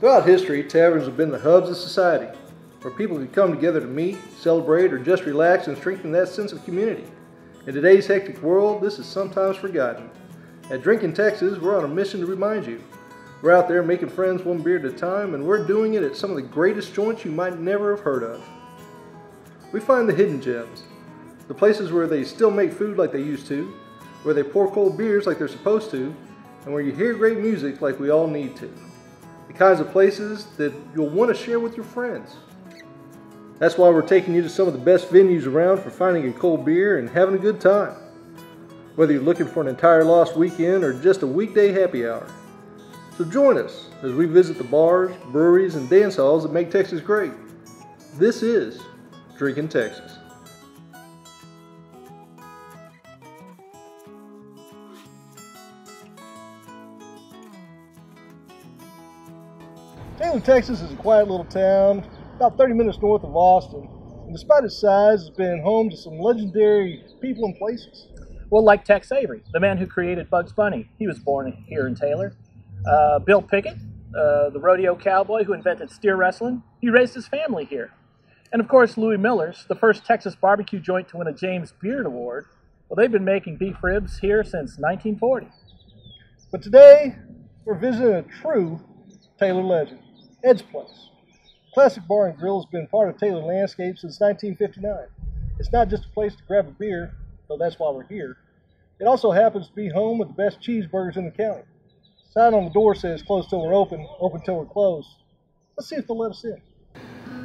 Throughout history, taverns have been the hubs of society, where people could come together to meet, celebrate, or just relax and strengthen that sense of community. In today's hectic world, this is sometimes forgotten. At Drinkin' Texas, we're on a mission to remind you. We're out there making friends one beer at a time, and we're doing it at some of the greatest joints you might never have heard of. We find the hidden gems, the places where they still make food like they used to, where they pour cold beers like they're supposed to, and where you hear great music like we all need to. The kinds of places that you'll want to share with your friends. That's why we're taking you to some of the best venues around for finding a cold beer and having a good time. Whether you're looking for an entire lost weekend or just a weekday happy hour. So join us as we visit the bars, breweries, and dance halls that make Texas great. This is Drinkin' Texas. Taylor, Texas is a quiet little town, about 30 minutes north of Austin, and despite its size, it's been home to some legendary people and places. Well, like Tex Avery, the man who created Bugs Bunny. He was born here in Taylor. Bill Pickett, the rodeo cowboy who invented steer wrestling, he raised his family here. And of course, Louis Miller's, the first Texas barbecue joint to win a James Beard Award. Well, they've been making beef ribs here since 1940. But today, we're visiting a true Taylor legend, Eds Place. Classic Bar and Grill has been part of Taylor landscape since 1959. It's not just a place to grab a beer, though that's why we're here. It also happens to be home with the best cheeseburgers in the county. Sign on the door says closed till we're open, open till we're closed. Let's see if they'll let us in.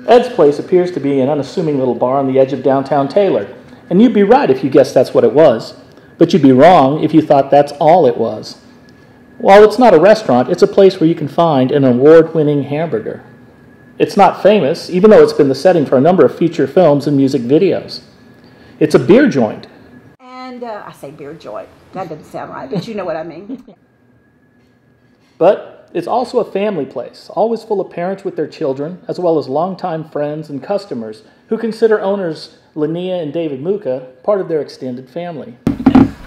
Ed's Place appears to be an unassuming little bar on the edge of downtown Taylor. And you'd be right if you guessed that's what it was. But you'd be wrong if you thought that's all it was. While it's not a restaurant, it's a place where you can find an award-winning hamburger. It's not famous, even though it's been the setting for a number of feature films and music videos. It's a beer joint. And I say beer joint. That doesn't sound right, but you know what I mean. But it's also a family place, always full of parents with their children, as well as longtime friends and customers who consider owners Linnea and David Muka part of their extended family.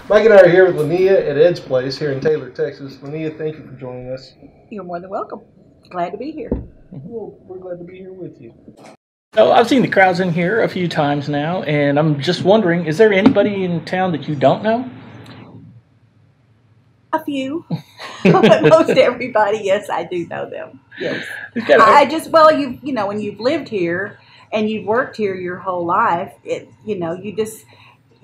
Mike and I are here with Linnea at Ed's Place here in Taylor, Texas. Linnea, thank you for joining us. You're more than welcome. Glad to be here. Well, we're glad to be here with you. So I've seen the crowds in here a few times now, and I'm just wondering, is there anybody in town that you don't know? A few. Most everybody, yes, I do know them. Yes. I just, well, you know, when you've lived here and you've worked here your whole life,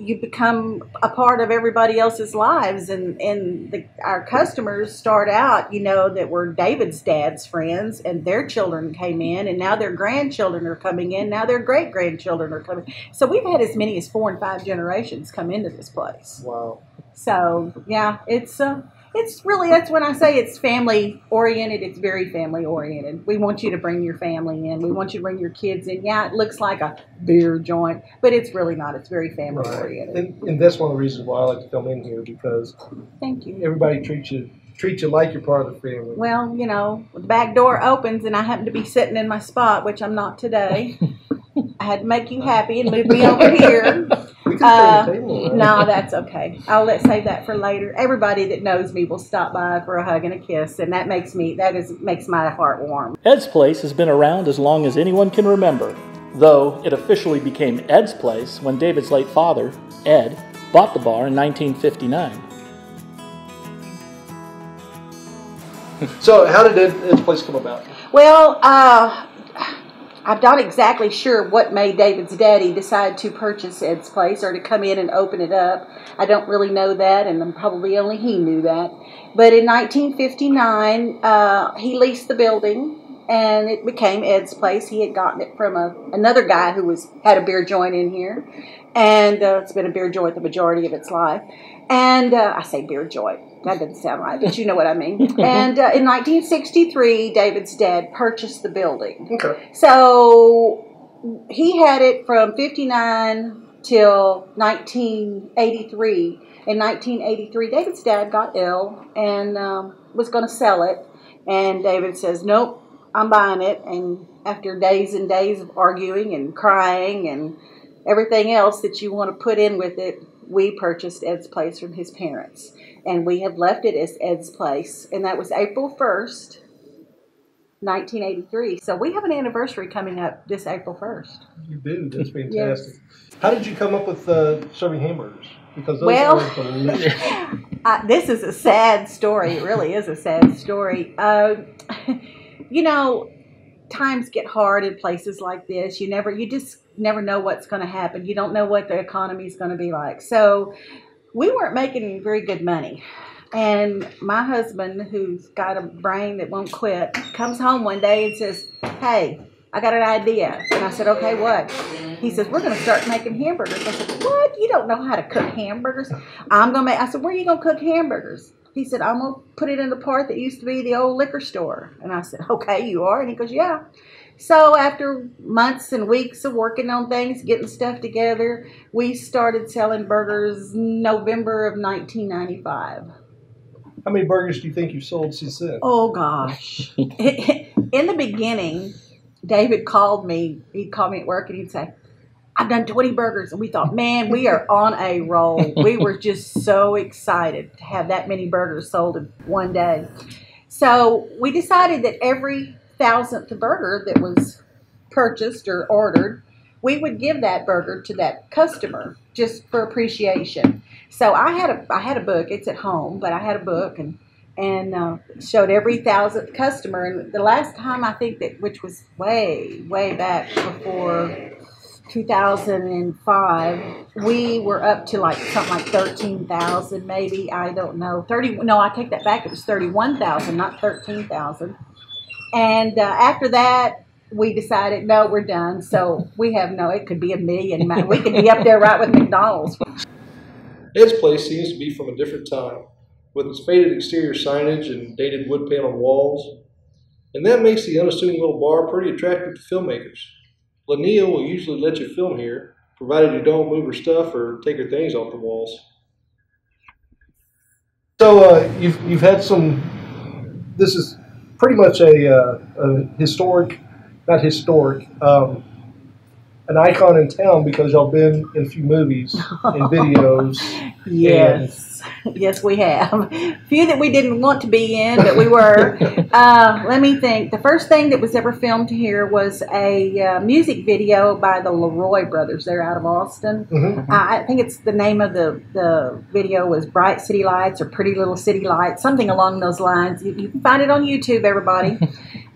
you become a part of everybody else's lives, and our customers start out, you know, that were David's dad's friends, and their children came in, and now their grandchildren are coming in, now their great-grandchildren are coming. So we've had as many as 4 and 5 generations come into this place. Wow. So, yeah, it's really, that's when I say it's family-oriented, it's very family-oriented. We want you to bring your family in. We want you to bring your kids in. Yeah, it looks like a beer joint, but it's really not. It's very family-oriented. Right. And that's one of the reasons why I like to come in here, because thank you. Everybody treats you like you're part of the family. Well, you know, the back door opens and I happen to be sitting in my spot, which I'm not today. I had to make you happy and move me over here. No, that's okay. I'll save that for later. Everybody that knows me will stop by for a hug and a kiss, and that makes my heart warm. Ed's Place has been around as long as anyone can remember, though it officially became Ed's Place when David's late father, Ed, bought the bar in 1959. So how did Ed's Place come about? Well, I'm not exactly sure what made David's daddy decide to purchase Ed's Place or to come in and open it up. I don't really know that, and probably only he knew that. But in 1959, he leased the building, and it became Ed's Place. He had gotten it from another guy who had a beer joint in here, and it's been a beer joint the majority of its life. And I say beer joint. That doesn't sound right, but you know what I mean. And in 1963, David's dad purchased the building. Okay. So he had it from 59 till 1983. In 1983, David's dad got ill and was going to sell it. And David says, nope, I'm buying it. And after days and days of arguing and crying and everything else that you want to put in with it, we purchased Ed's Place from his parents. And we have left it as Ed's Place. And that was April 1st, 1983. So we have an anniversary coming up this April 1st. You do. That's fantastic. Yes. How did you come up with serving hamburgers? Because those Well, are delicious. this is a sad story. It really is a sad story. You know, times get hard in places like this. You just never know what's going to happen. You don't know what the economy is going to be like. So we weren't making very good money. And my husband, who's got a brain that won't quit, comes home one day and says, "Hey, I got an idea." And I said, "Okay, what?" He says, "We're going to start making hamburgers." I said, "What? You don't know how to cook hamburgers?" I said, "Where are you going to cook hamburgers?" He said, "I'm going to put it in the part that used to be the old liquor store." And I said, "Okay, you are?" And he goes, "Yeah." So after months and weeks of working on things, getting stuff together, we started selling burgers November of 1995. How many burgers do you think you've sold since then? Oh, gosh. In the beginning, David called me. He'd call me at work and he'd say, "I've done 20 burgers." And we thought, man, we are on a roll. We were just so excited to have that many burgers sold in one day. So we decided that every 1,000th burger that was purchased or ordered, we would give that burger to that customer just for appreciation. So I had a book. It's at home, but I had a book and showed every 1,000th customer. And the last time I think that, which was way back before 2005, we were up to like something like 13,000, maybe. I don't know. No, I take that back. It was 31,000, not 13,000. And after that, we decided, no, we're done. So it could be 1 million. We could be up there right with McDonald's. Ed's Place seems to be from a different time, with its faded exterior signage and dated wood paneled walls. And that makes the unassuming little bar pretty attractive to filmmakers. Linnea will usually let you film here, provided you don't move her stuff or take her things off the walls. So you've had some, this is pretty much a historic, not historic, an icon in town because y'all been in a few movies and videos. Yes. Yes, we have. A few that we didn't want to be in, but we were. Let me think. The first thing that was ever filmed here was a music video by the Leroy Brothers. They're out of Austin. Mm-hmm. I think it's the name of the video was Bright City Lights or Pretty Little City Lights, something along those lines. You can find it on YouTube, everybody.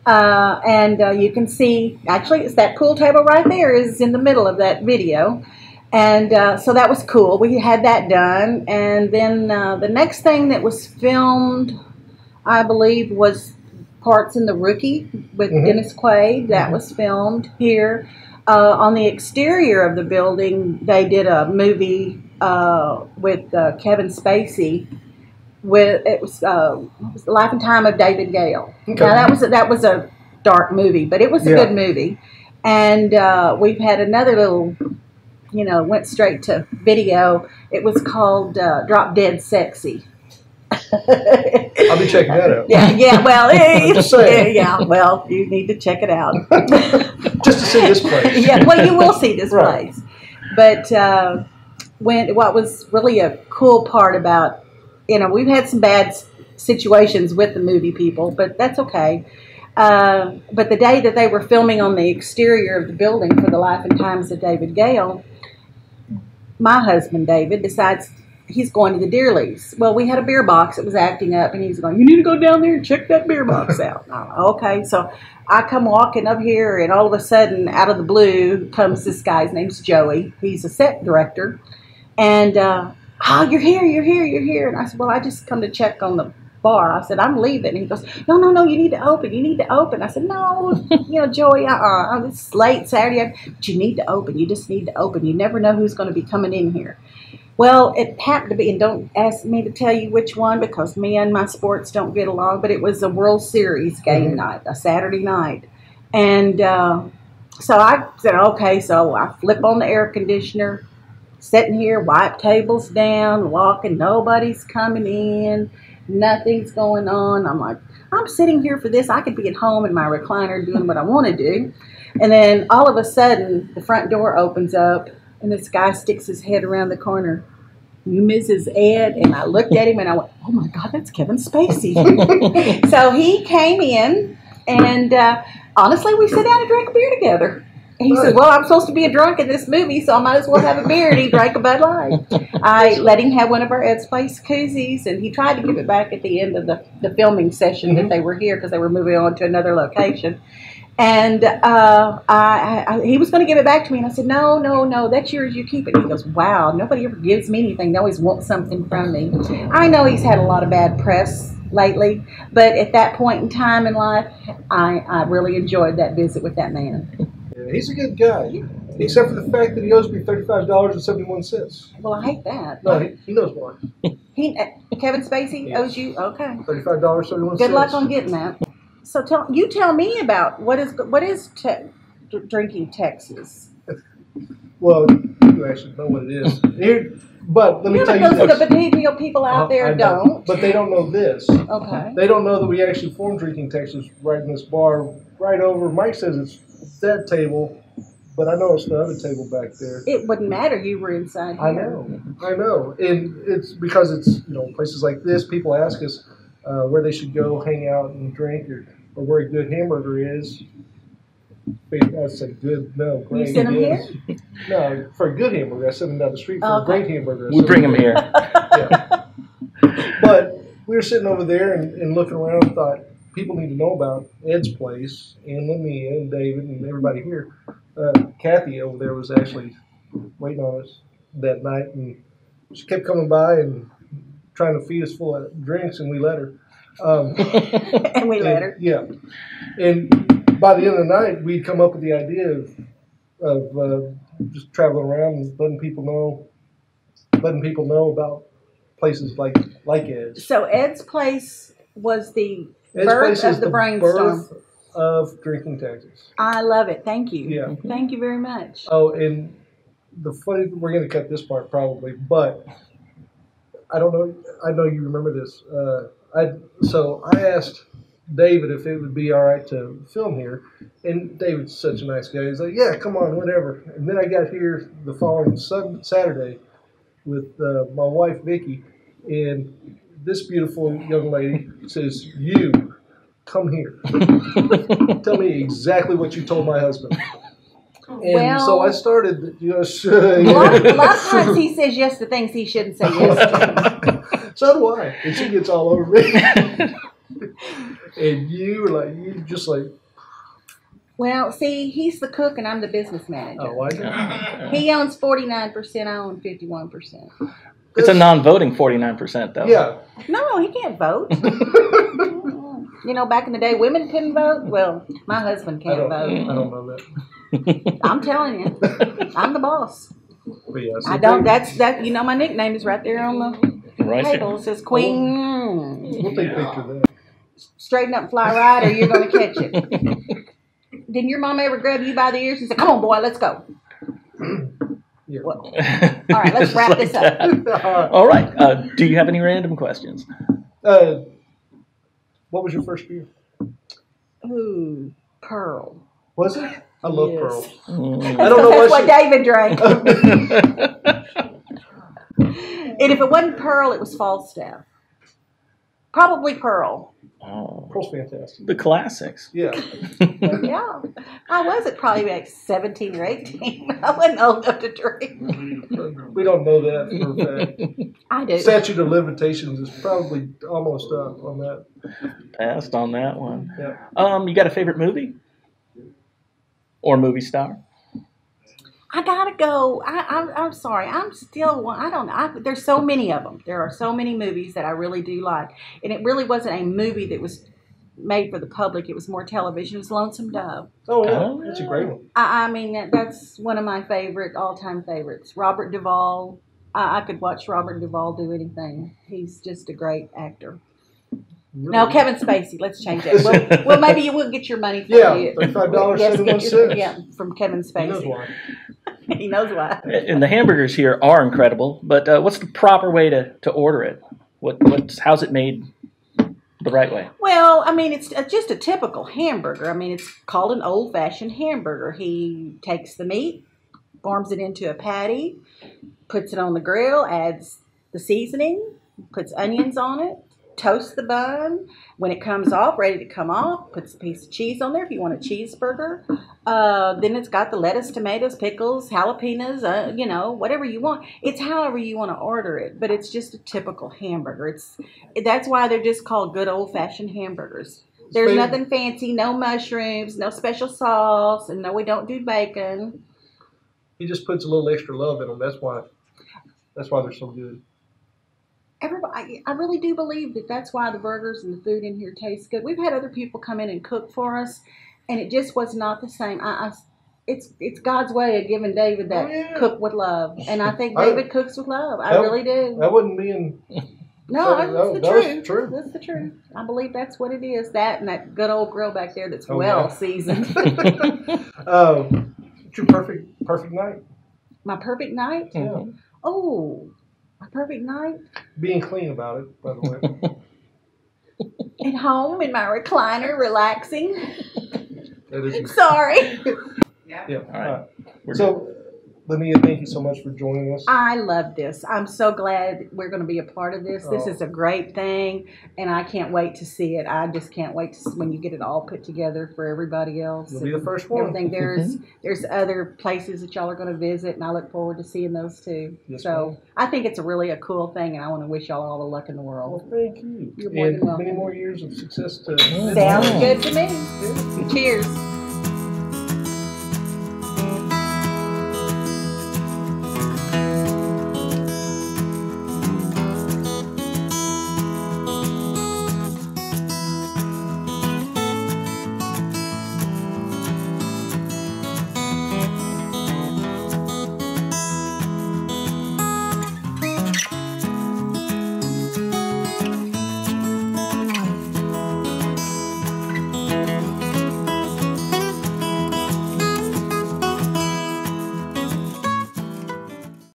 And you can see, actually, it's that pool table right there is in the middle of that video. And so that was cool. We had that done. And then the next thing that was filmed, I believe, was parts in The Rookie with Dennis Quaid. That was filmed here. On the exterior of the building, they did a movie with Kevin Spacey. It was The Life and Time of David Gale. Okay. Now that was a dark movie, but it was a good movie. And we've had another little, went straight to video. It was called Drop Dead Sexy. I'll be checking that out. Well, you need to check it out. Just to see this place. Yeah, well, you will see this place. But what was really a cool part about, we've had some bad situations with the movie people, but that's okay. But the day that they were filming on the exterior of the building for The Life and Times of David Gale, my husband, David, decides he's going to the Dearleys. Well, we had a beer box that was acting up, and he's going, "You need to go down there and check that beer box out." Okay, so I come walking up here, and all of a sudden, out of the blue, comes this guy. His name's Joey. He's a set director. And, "Oh, you're here. And I said, "Well, I just come to check on the bar." I said, "I'm leaving." And he goes, No, you need to open. I said, "No, Joey, it's late Saturday, but you need to open. You just need to open. You never know who's going to be coming in here." Well, it happened to be, and don't ask me to tell you which one because me and my sports don't get along, but it was a World Series game night, a Saturday night. And so I said, okay, so I flip on the air conditioner, sitting here, wipe tables down, walking, nobody's coming in, nothing's going on. I'm like, I'm sitting here for this. I could be at home in my recliner doing what I want to do. And then all of a sudden, the front door opens up, and this guy sticks his head around the corner. "You Mrs. Ed?" And I looked at him, and I went, "Oh, my God, that's Kevin Spacey." So he came in, And honestly, we sat down and drank a beer together. He said, well, I'm supposed to be a drunk in this movie, so I might as well have a beer. And he drank a Bud Light. I let him have one of our Eds Place koozies, and he tried to give it back at the end of the filming session that they were here because they were moving on to another location. And he was going to give it back to me, and I said, no, that's yours, you keep it. And he goes, wow, nobody ever gives me anything. They always want something from me. I know he's had a lot of bad press lately, but at that point in time in life, I really enjoyed that visit with that man. Yeah, he's a good guy, except for the fact that he owes me $35.71. Well, I hate that. No, he knows why. Kevin Spacey owes you? Okay. $35.71. Good luck on getting that. So tell me about what is drinking Texas? Well, you actually know what it is. But let me tell you this. The people out there don't. But they don't know this. Okay. They don't know that we actually formed Drinking Texas right in this bar, right over. Mike says it's that table, but I know it's the other table back there. It wouldn't matter. You were inside here. I know. And it's because it's, places like this, people ask us where they should go hang out and drink or where a good hamburger is. I said good, no, great. You sent them here? No, for a good hamburger, I sent them down the street. For a great hamburger, we bring them here. Yeah. But we were sitting over there and looking around and thought, people need to know about Ed's Place, and Linnea and David and everybody here. Kathy over there was actually waiting on us that night, and she kept coming by and trying to feed us full of drinks, and we let her. And we let her. Yeah. And by the end of the night, we'd come up with the idea of just traveling around and letting people know about places like Ed's. So Ed's Place was the birth of the brainstorm. Birth of Drinking Texas. I love it. Thank you. Yeah. Thank you very much. Oh, and we're going to cut this part probably, but I don't know. I know you remember this. I asked David if it would be all right to film here, and David's such a nice guy. He's like, yeah, come on, whatever. And then I got here the following Saturday with my wife Vicky, and this beautiful young lady says, "You come here. Tell me exactly what you told my husband." And so I started, a lot of times he says yes to things he shouldn't say yes to. So do I. And she gets all over me. And you just like. Well, see, he's the cook and I'm the business manager. Oh, I know. He owns 49%, I own 51%. It's a non-voting 49%, though. Yeah. No, he can't vote. Back in the day, women couldn't vote. Well, my husband can't vote. I don't know that. I'm telling you, I'm the boss. But yeah, so I don't. That's that. My nickname is right there on the right table. there. It says Queen. We'll take a picture of that. Straighten up, fly right, or you're going to catch it. Didn't your mom ever grab you by the ears and say, "Come on, boy, let's go"? Yeah. Well, all right, let's wrap this up. All right. Do you have any random questions? What was your first beer? Ooh, Pearl. Was it? I love Yes. Pearl. I don't know what David drank. And if it wasn't Pearl, it was Falstaff. Probably Pearl. Oh, Pearl's fantastic. the classics. Yeah. Yeah. I was at probably like 17 or 18. I wasn't old enough to drink. We don't know that for a fact. I do. Statute of limitations is probably almost up on that. Passed on that one. Yeah. You got a favorite movie? Or movie star? I gotta go. I'm sorry. I'm still. I don't know. There's so many of them. There are so many movies that I really do like, and it really wasn't a movie that was made for the public. It was more television. It was Lonesome Dove. Oh yeah, that's a great one. I mean, that's one of my all-time favorites. Robert Duvall. I could watch Robert Duvall do anything. He's just a great actor. Really? No, Kevin Spacey. Let's change that. Well, maybe you will get your money for you. $35.71. Yeah, from Kevin Spacey. He knows why. He knows why. And the hamburgers here are incredible, but what's the proper way to order it? How's it made the right way? Well, I mean, it's just a typical hamburger. I mean, it's called an old-fashioned hamburger. He takes the meat, forms it into a patty, puts it on the grill, adds the seasoning, puts onions on it, toast the bun. When it comes off, ready to come off, puts a piece of cheese on there if you want a cheeseburger. Then it's got the lettuce, tomatoes, pickles, jalapenos, you know, whatever you want. It's however you want to order it, but it's just a typical hamburger. That's why they're just called good old-fashioned hamburgers. There's nothing fancy, no mushrooms, no special sauce, and no, we don't do bacon. He just puts a little extra love in them. That's why they're so good. I really do believe that's why the burgers and the food in here tastes good. We've had other people come in and cook for us, and it just was not the same. It's God's way of giving David that cook with love, and I think David cooks with love. I really do. That wouldn't be in. No, that's the truth. True. That's the truth. I believe that's what it is. That and that good old grill back there that's seasoned. What's your perfect night? My perfect night? Yeah. Oh, my perfect night? Being clean about it, by the way. At home in my recliner, relaxing. That is Sorry. Yeah. All right. So, Linnea, thank you so much for joining us. I love this. I'm so glad we're going to be a part of this. This is a great thing, and I can't wait to see it. I just can't wait to when you get it all put together for everybody else. You'll be the first one. Everything. There's other places that y'all are going to visit, and I look forward to seeing those too. Yes, so ma'am. I think it's a cool thing, and I want to wish y'all all the luck in the world. Well, thank you. You're more than welcome. Many more years of success to Sounds good to me. Cheers.